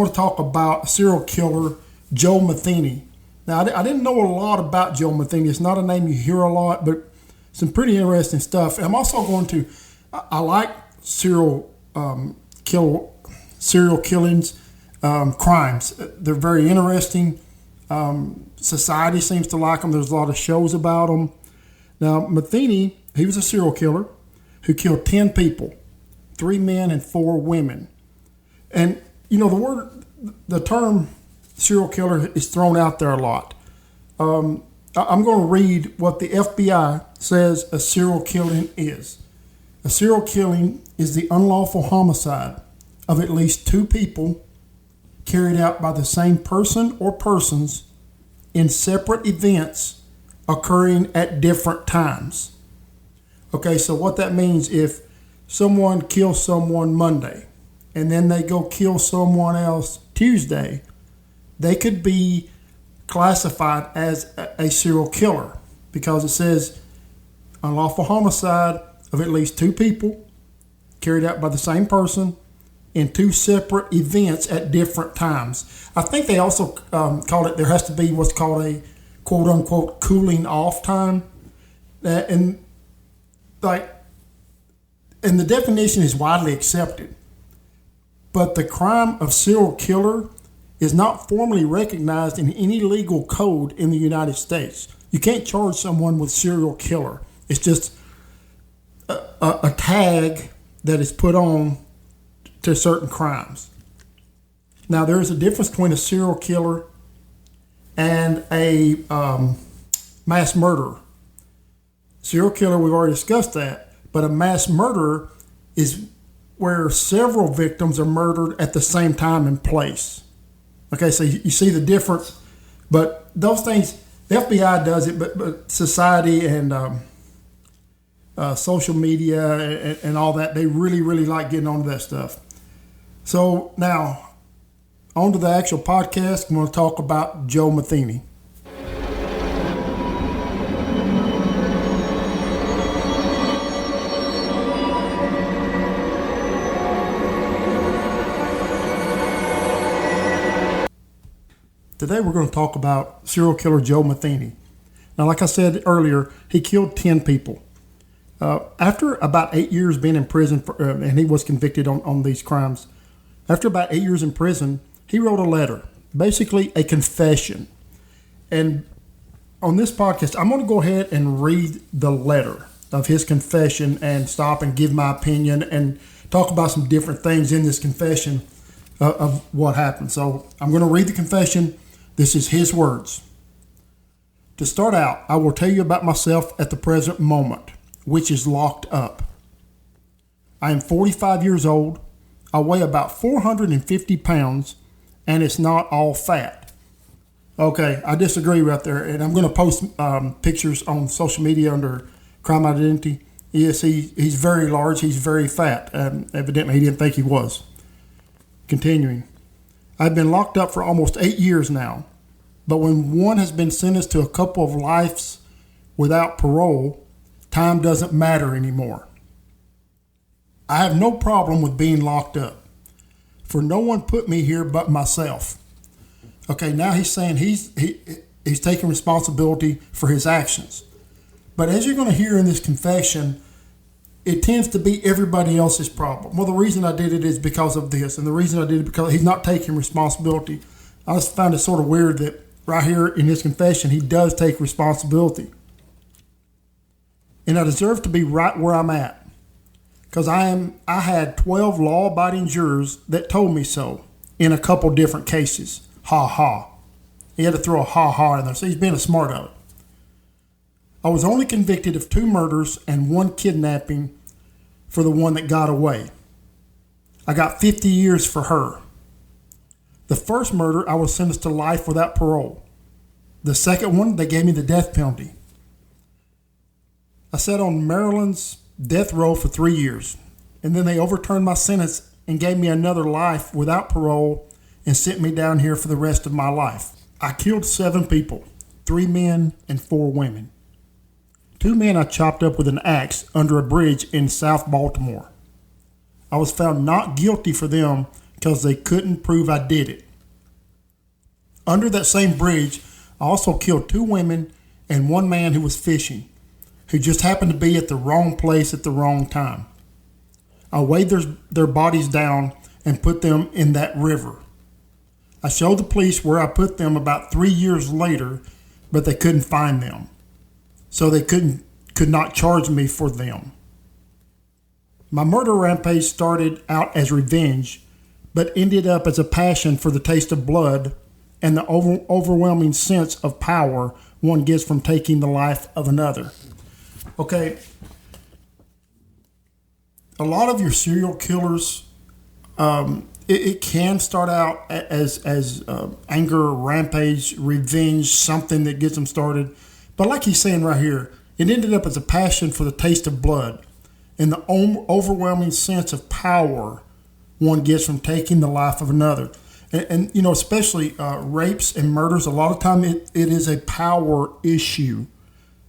I want to talk about serial killer Joe Metheny. Now, I didn't know a lot about Joe Metheny. It's not a name you hear a lot, but some pretty interesting stuff. I'm also going to, I like serial killings, crimes. They're very interesting. Society seems to like them. There's a lot of shows about them. Now, Metheny, he was a serial killer who killed 10 people, 3 men and 4 women. And the term serial killer is thrown out there a lot. I'm going to read what the FBI says a serial killing is. A serial killing is the unlawful homicide of at least 2 people carried out by the same person or persons in separate events occurring at different times. Okay, so what that means, if someone kills someone Monday and then they go kill someone else Tuesday, they could be classified as a serial killer because it says unlawful homicide of at least 2 people carried out by the same person in 2 separate events at different times. I think they also call it, there has to be what's called a quote unquote cooling off time. And the definition is widely accepted. But the crime of serial killer is not formally recognized in any legal code in the United States. You can't charge someone with serial killer. It's just a tag that is put on to certain crimes. Now, there is a difference between a serial killer and a mass murderer. Serial killer, we've already discussed that, but a mass murderer is where several victims are murdered at the same time and place. Okay, so you see the difference, but those things, the FBI does it, but society and social media and all that, they really, really like getting onto that stuff. So now, on to the actual podcast. I'm going to talk about Joe Metheny. Today we're going to talk about serial killer Joe Metheny. Now, like I said earlier, he killed 10 people. After about 8 years being in prison, and he was convicted on these crimes, after about 8 years in prison, he wrote a letter, basically a confession. And on this podcast, I'm going to go ahead and read the letter of his confession and stop and give my opinion and talk about some different things in this confession of what happened. So I'm going to read the confession. This is his words. To start out, I will tell you about myself at the present moment, which is locked up. I am 45 years old. I weigh about 450 pounds, and it's not all fat. Okay, I disagree right there, and I'm going to post pictures on social media under Crime Identity. Yes, he's very large. He's very fat. Evidently, he didn't think he was. Continuing. I've been locked up for almost 8 years now, but when one has been sentenced to a couple of lives without parole, time doesn't matter anymore. I have no problem with being locked up, for no one put me here but myself. Okay, now he's saying he's taking responsibility for his actions. But as you're going to hear in this confession, it tends to be everybody else's problem. Well, the reason I did it is because of this, and the reason I did it because he's not taking responsibility. I just found it sort of weird that right here in his confession, he does take responsibility. And I deserve to be right where I'm at, because I had 12 law-abiding jurors that told me so in a couple different cases. Ha ha. He had to throw a ha ha in there, so he's being a smart aleck. I was only convicted of 2 murders and 1 kidnapping for the one that got away. I got 50 years for her. The first murder, I was sentenced to life without parole. The second one, they gave me the death penalty. I sat on Maryland's death row for 3 years, and then they overturned my sentence and gave me another life without parole and sent me down here for the rest of my life. I killed 7 people, 3 men and 4 women. 2 men I chopped up with an axe under a bridge in South Baltimore. I was found not guilty for them because they couldn't prove I did it. Under that same bridge, I also killed 2 women and 1 man who was fishing, who just happened to be at the wrong place at the wrong time. I weighed their bodies down and put them in that river. I showed the police where I put them about 3 years later, but they couldn't find them. So they could not charge me for them. My murder rampage started out as revenge, but ended up as a passion for the taste of blood and the overwhelming sense of power one gets from taking the life of another. Okay, a lot of your serial killers, it can start out as anger, rampage, revenge, something that gets them started. But like he's saying right here, it ended up as a passion for the taste of blood and the overwhelming sense of power one gets from taking the life of another. And you know, especially rapes and murders, a lot of time it is a power issue.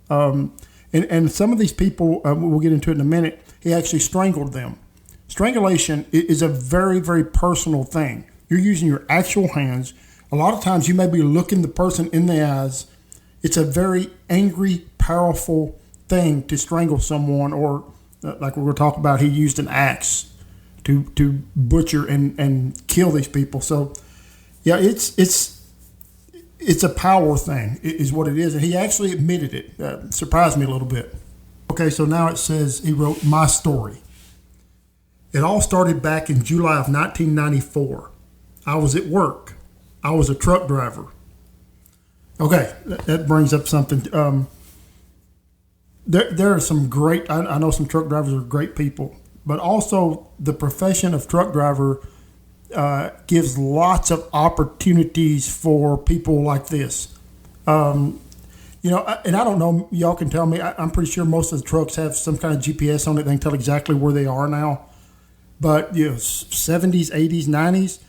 And some of these people, we'll get into it in a minute, he actually strangled them. Strangulation is a very, very personal thing. You're using your actual hands. A lot of times you may be looking the person in the eyes. It's a very angry, powerful thing to strangle someone, or like we're going to talk about, he used an axe to butcher and kill these people. So, yeah, it's a power thing is what it is. And he actually admitted it. Surprised me a little bit. Okay, so now it says he wrote my story. It all started back in July of 1994. I was at work. I was a truck driver. Okay, that brings up something. There are some great, I know some truck drivers are great people, but also the profession of truck driver gives lots of opportunities for people like this. You know, and I don't know, y'all can tell me, I'm pretty sure most of the trucks have some kind of GPS on it. They can tell exactly where they are now. But, you know, 70s, 80s, 90s,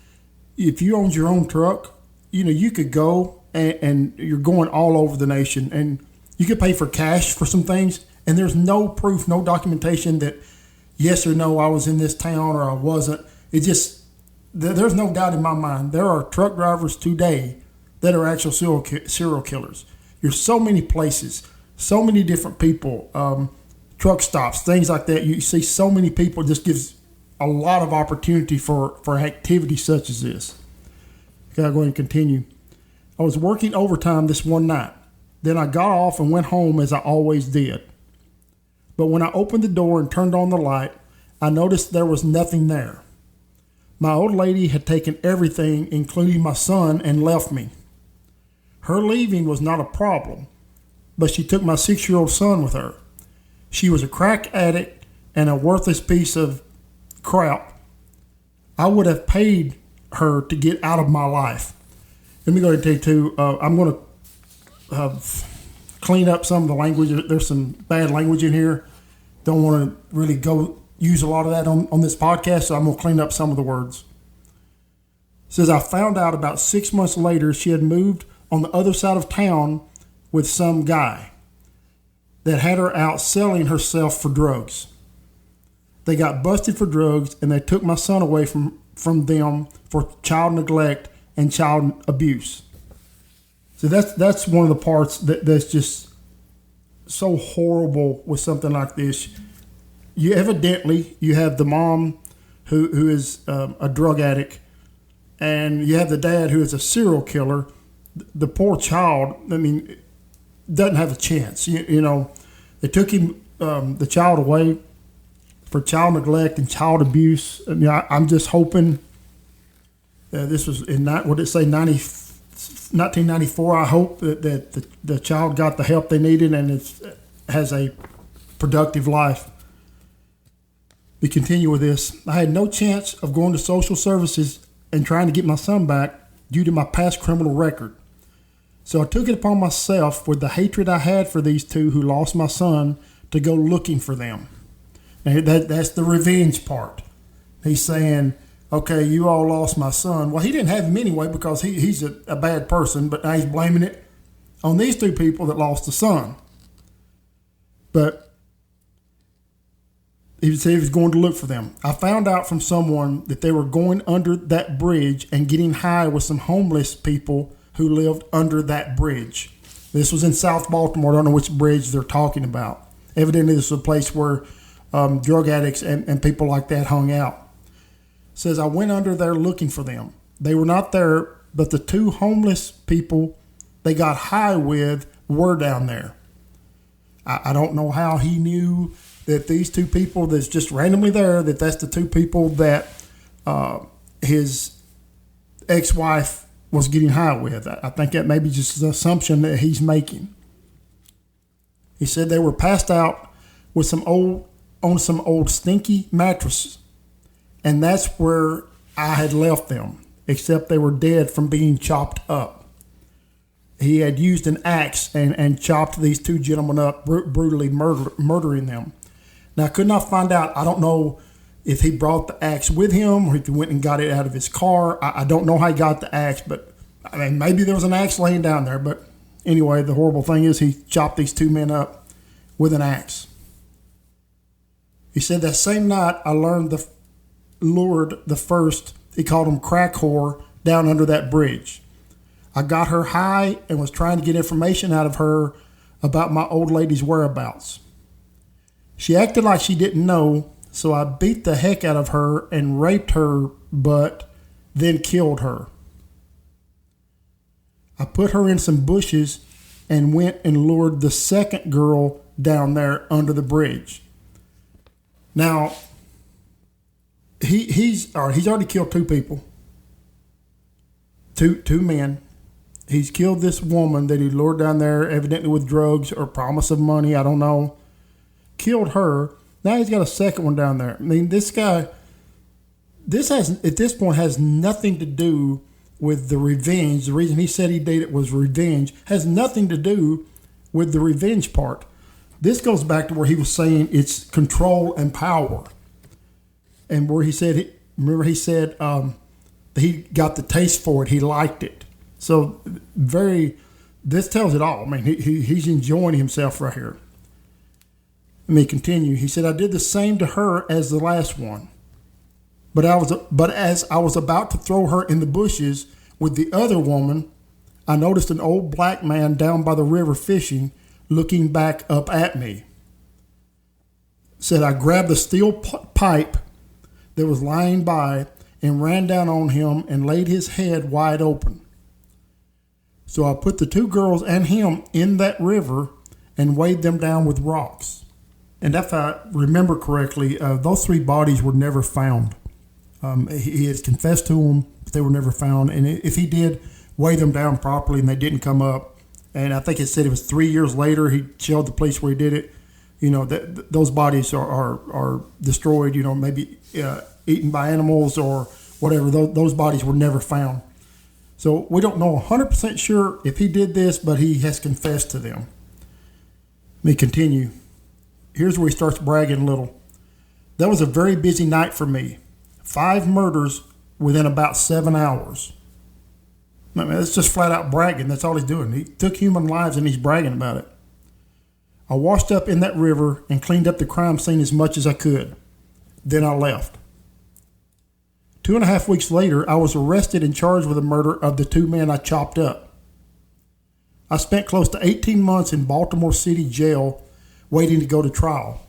if you owned your own truck, you know, you could go and you're going all over the nation, and you could pay for cash for some things, and there's no proof, no documentation that yes or no, I was in this town or I wasn't. It just, there's no doubt in my mind. There are truck drivers today that are actual serial killers. There's so many places, so many different people, truck stops, things like that. You see so many people, just gives a lot of opportunity for activity such as this. Okay, I'll go ahead and continue. I was working overtime this one night. Then I got off and went home as I always did. But when I opened the door and turned on the light, I noticed there was nothing there. My old lady had taken everything, including my son, and left me. Her leaving was not a problem, but she took my 6-year-old son with her. She was a crack addict and a worthless piece of crap. I would have paid her to get out of my life. Let me go ahead and tell you too, I'm going to clean up some of the language. There's some bad language in here. Don't want to really go use a lot of that on this podcast, so I'm going to clean up some of the words. It says, I found out about 6 months later she had moved on the other side of town with some guy that had her out selling herself for drugs. They got busted for drugs, and they took my son away from them for child neglect and child abuse. So that's one of the parts that's just so horrible with something like this. You evidently, you have the mom who is a drug addict, and you have the dad who is a serial killer. The poor child, I mean, doesn't have a chance. You know, they took him, the child away for child neglect and child abuse. I mean, I'm just hoping this was in, what did it say, 1994. I hope that the child got the help they needed and has a productive life. We continue with this. I had no chance of going to social services and trying to get my son back due to my past criminal record. So I took it upon myself, with the hatred I had for these two who lost my son, to go looking for them. And that's the revenge part. He's saying, okay, you all lost my son. Well, he didn't have him anyway because he's a bad person, but now he's blaming it on these two people that lost the son. But He said he was going to look for them. I found out from someone that they were going under that bridge and getting high with some homeless people who lived under that bridge. This was in South Baltimore. I don't know which bridge they're talking about. Evidently, this was a place where drug addicts and people like that hung out. Says, I went under there looking for them. They were not there, but the two homeless people they got high with were down there. I don't know how he knew that these two people that's just randomly there, that's the two people that his ex-wife was getting high with. I think that may be just an assumption that he's making. He said they were passed out with some old stinky mattresses, and that's where I had left them, except they were dead from being chopped up. He had used an axe and chopped these two gentlemen up, brutally murdering them. Now, I could not find out. I don't know if he brought the axe with him or if he went and got it out of his car. I don't know how he got the axe, but I mean, maybe there was an axe laying down there. But anyway, the horrible thing is he chopped these two men up with an axe. He said that same night I lured the first, he called him crack whore, down under that bridge. I got her high and was trying to get information out of her about my old lady's whereabouts. She acted like she didn't know, so I beat the heck out of her and raped her, but then killed her. I put her in some bushes and went and lured the second girl down there under the bridge. Now, he's already killed two people. Two men. He's killed this woman that he lured down there, evidently with drugs or promise of money. I don't know. Killed her. Now he's got a second one down there. I mean, this guy, at this point has nothing to do with the revenge. The reason he said he did it was revenge. Has nothing to do with the revenge part. This goes back to where he was saying it's control and power. And where he said, he said he got the taste for it. He liked it. So this tells it all. I mean, he's enjoying himself right here. Let me continue. He said, I did the same to her as the last one. But as I was about to throw her in the bushes with the other woman, I noticed an old black man down by the river fishing, looking back up at me. Said, I grabbed the steel pipe that was lying by and ran down on him and laid his head wide open. So I put the two girls and him in that river and weighed them down with rocks. And if I remember correctly, those three bodies were never found. He had confessed to them, but they were never found. And if he did weigh them down properly and they didn't come up, and I think it said it was 3 years later he showed the place where he did it, those bodies are destroyed, maybe eaten by animals or whatever. Those bodies were never found. So we don't know 100% sure if he did this, but he has confessed to them. Let me continue. Here's where he starts bragging a little. That was a very busy night for me. 5 murders within about 7 hours. I mean, that's just flat out bragging. That's all he's doing. He took human lives and he's bragging about it. I washed up in that river and cleaned up the crime scene as much as I could. Then I left. 2.5 weeks later, I was arrested and charged with the murder of the 2 men I chopped up. I spent close to 18 months in Baltimore City jail waiting to go to trial.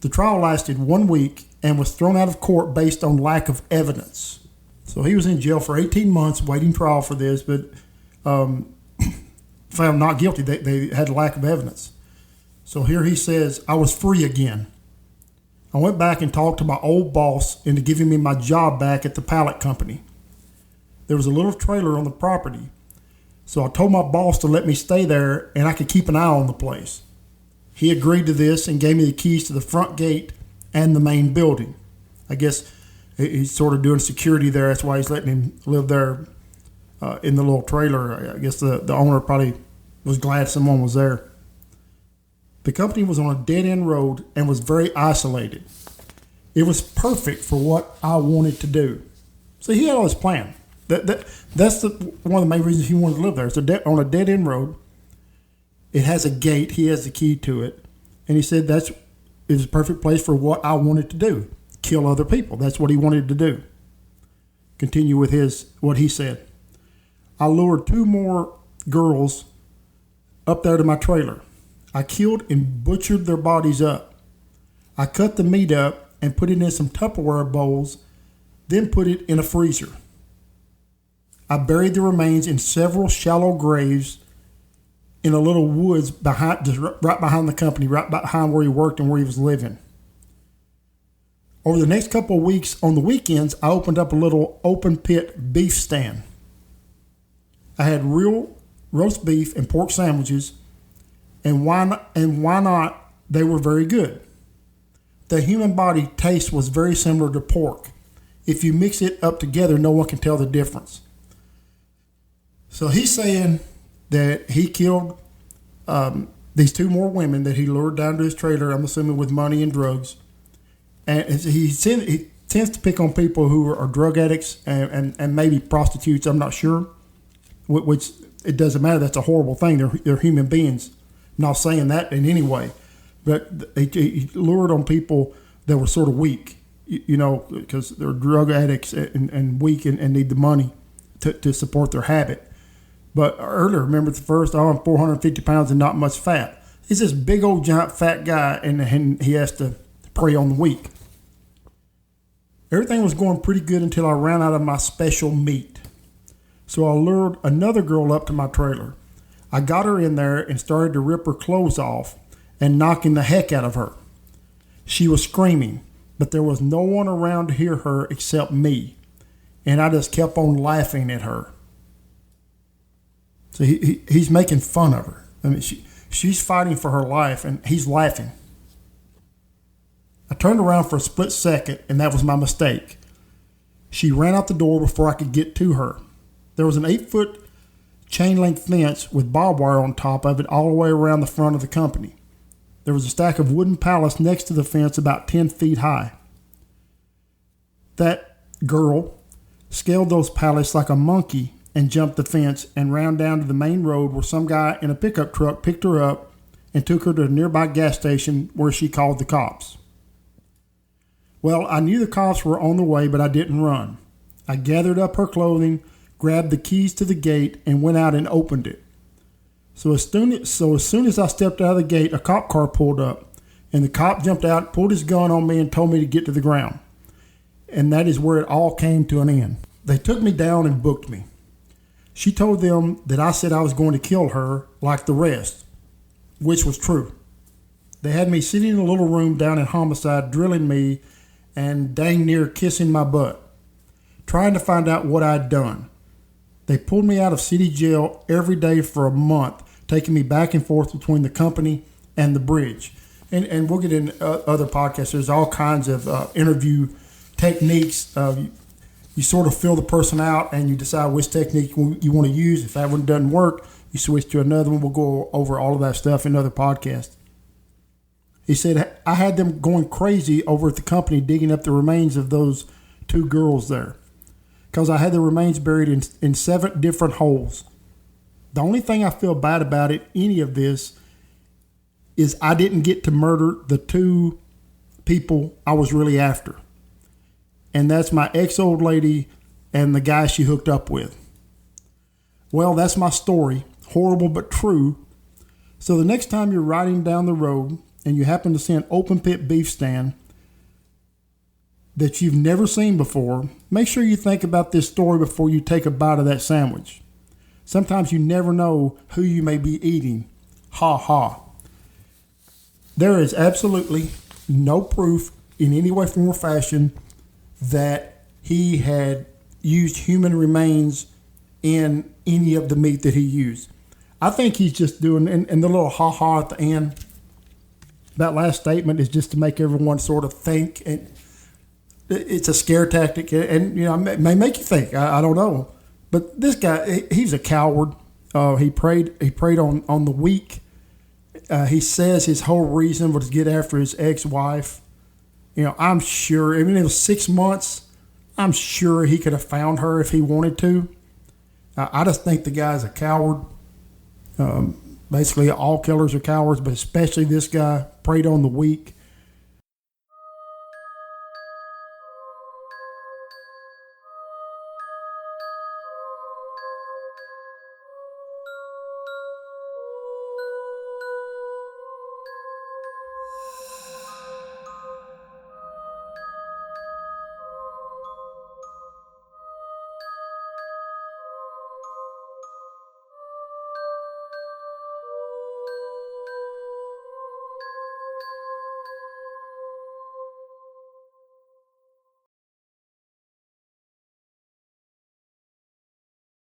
The trial lasted 1 week and was thrown out of court based on lack of evidence. So he was in jail for 18 months waiting trial for this, but found not guilty. They had lack of evidence. So here he says, I was free again. I went back and talked to my old boss into giving me my job back at the pallet company. There was a little trailer on the property, so I told my boss to let me stay there and I could keep an eye on the place. He agreed to this and gave me the keys to the front gate and the main building. I guess he's sort of doing security there. That's why he's letting him live there in the little trailer. I guess the owner probably was glad someone was there. The company was on a dead-end road and was very isolated. It was perfect for what I wanted to do. So he had all his plan. That's one of the main reasons he wanted to live there. It's on a dead-end road. It has a gate. He has the key to it. And he said that's it was a perfect place for what I wanted to do, kill other people. That's what he wanted to do. Continue with what he said. I lured 2 more girls up there to my trailer. I killed and butchered their bodies up. I cut the meat up and put it in some Tupperware bowls, then put it in a freezer. I buried the remains in several shallow graves in a little woods right behind the company, right behind where he worked and where he was living. Over the next couple of weeks, on the weekends, I opened up a little open pit beef stand. I had real roast beef and pork sandwiches, and why not? They were very good. The human body taste was very similar to pork. If you mix it up together, no one can tell the difference. So he's saying that he killed these 2 more women that he lured down to his trailer, I'm assuming with money and drugs. And he tends to pick on people who are drug addicts and maybe prostitutes, I'm not sure. Which, it doesn't matter, that's a horrible thing. They're human beings. I'm not saying that in any way. But he lured on people that were sort of weak, because they're drug addicts and weak and need the money to support their habit. But earlier, remember the first, I'm 450 pounds and not much fat. He's this big old giant fat guy, and he has to prey on the weak. Everything was going pretty good until I ran out of my special meat. So I lured another girl up to my trailer. I got her in there and started to rip her clothes off and knocking the heck out of her. She was screaming, but there was no one around to hear her except me. And I just kept on laughing at her. So he's making fun of her. I mean, she's fighting for her life, and he's laughing. I turned around for a split second, and that was my mistake. She ran out the door before I could get to her. There was an 8-foot chain-link fence with barbed wire on top of it all the way around the front of the company. There was a stack of wooden pallets next to the fence about 10 feet high. That girl scaled those pallets like a monkey and jumped the fence and ran down to the main road where some guy in a pickup truck picked her up and took her to a nearby gas station where she called the cops. Well, I knew the cops were on the way, but I didn't run. I gathered up her clothing, grabbed the keys to the gate, and went out and opened it. So as soon as I stepped out of the gate, a cop car pulled up, and the cop jumped out, pulled his gun on me, and told me to get to the ground. And that is where it all came to an end. They took me down and booked me. She told them that I said I was going to kill her like the rest, which was true. They had me sitting in a little room down in homicide, drilling me and dang near kissing my butt, trying to find out what I'd done. They pulled me out of city jail every day for a month, taking me back and forth between the company and the bridge. And we'll get in other podcasts. There's all kinds of interview techniques. You sort of fill the person out and you decide which technique you want to use. If that one doesn't work, you switch to another one. We'll go over all of that stuff in other podcasts. He said, I had them going crazy over at the company digging up the remains of those 2 girls there, because I had the remains buried in 7 different holes. The only thing I feel bad about any of this, is I didn't get to murder the 2 people I was really after. And that's my ex-old lady and the guy she hooked up with. Well, that's my story. Horrible but true. So the next time you're riding down the road and you happen to see an open pit beef stand that you've never seen before, make sure you think about this story before you take a bite of that sandwich. Sometimes you never know who you may be eating. Ha ha. There is absolutely no proof in any way, form, or fashion that he had used human remains in any of the meat that he used. I think he's just doing, and the little ha ha at the end, that last statement is just to make everyone sort of think, and it's a scare tactic, and it may make you think. I don't know, but this guy, he's a coward. He preyed on the weak. He says his whole reason was to get after his ex-wife. I'm sure, even if it was 6 months, I'm sure he could have found her if he wanted to. I just think the guy's a coward. Basically, all killers are cowards, but especially this guy preyed on the weak.